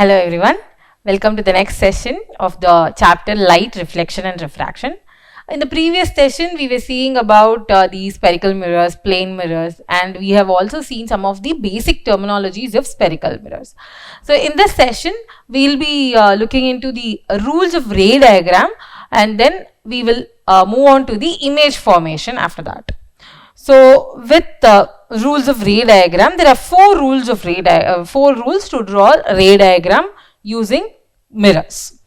Hello everyone, welcome to the next session of the chapter Light, Reflection and Refraction. In the previous session, we were seeing about the spherical mirrors, plane mirrors, and we have also seen some of the basic terminologies of spherical mirrors. So in this session, we will be looking into the rules of ray diagram, and then we will move on to the image formation after that. So with rules of ray diagram, there are four rules to draw a ray diagram using mirrors.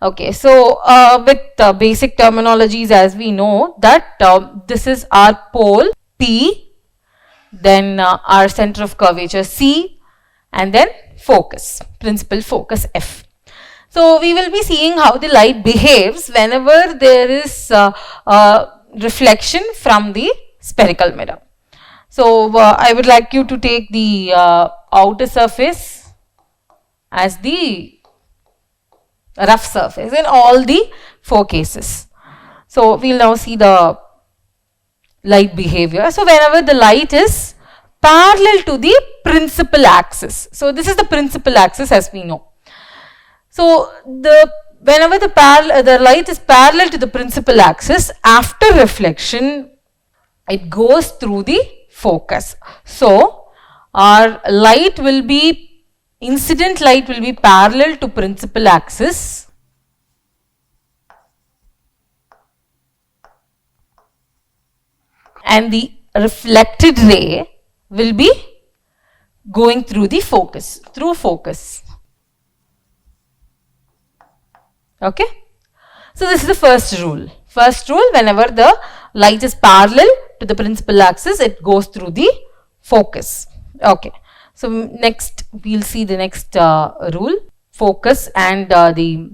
Okay, so with basic terminologies, as we know that this is our pole P, then our center of curvature C, and then focus, principal focus F. So we will be seeing how the light behaves whenever there is reflection from the spherical mirror. So I would like you to take the outer surface as the rough surface in all the four cases. So we will now see the light behavior. So whenever the light is parallel to the principal axis. So this is the principal axis as we know. So whenever the light is parallel to the principal axis, after reflection it goes through the focus. So our light will be, incident light will be parallel to principal axis, and the reflected ray will be going through the focus, through focus. Okay. So this is the first rule. First rule, whenever the light is parallel to the principal axis, it goes through the focus. Okay. So next, we'll see the next rule, focus and the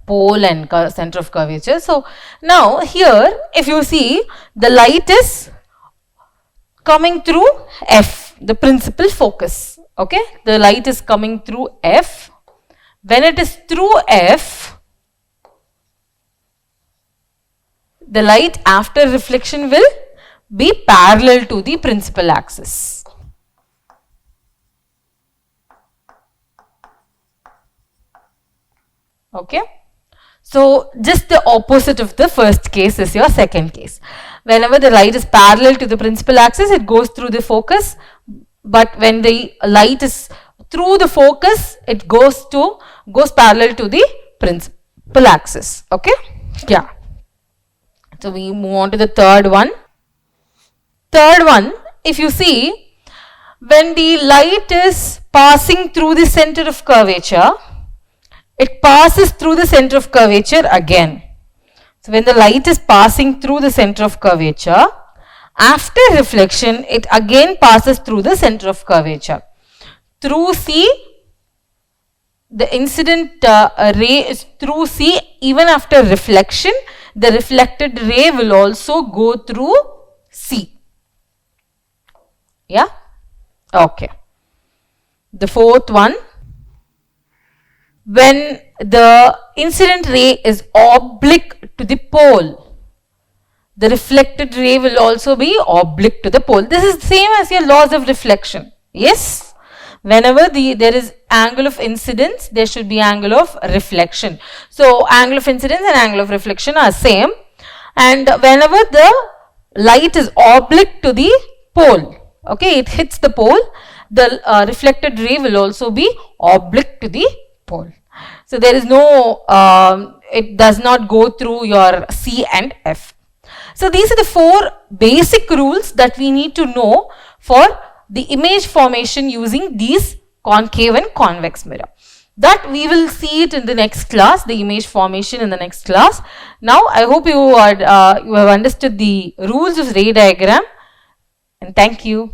pole and center of curvature. So now here, if you see, the light is coming through F, the principal focus. Okay. The light is coming through F. When it is through F, the light after reflection will be parallel to the principal axis. Okay. So just the opposite of the first case is your second case. Whenever the light is parallel to the principal axis, it goes through the focus. But when the light is through the focus, it goes parallel to the principal axis. Okay. Yeah. So we move on to the third one. Third one, if you see, when the light is passing through the center of curvature, it passes through the center of curvature again. So when the light is passing through the center of curvature, after reflection, it again passes through the center of curvature. Through C, the incident ray is through C. Even after reflection, the reflected ray will also go through C. Yeah? Okay. The fourth one, when the incident ray is oblique to the pole, the reflected ray will also be oblique to the pole. This is the same as your laws of reflection. Yes? Whenever there is angle of incidence, there should be angle of reflection. So angle of incidence and angle of reflection are same. And whenever the light is oblique to the pole, okay, it hits the pole, the reflected ray will also be oblique to the pole. So there is no, it does not go through your C and F. So these are the four basic rules that we need to know for the image formation using these concave and convex mirror. That we will see it in the next class, the image formation in the next class. Now I hope you have understood the rules of ray diagram, and thank you.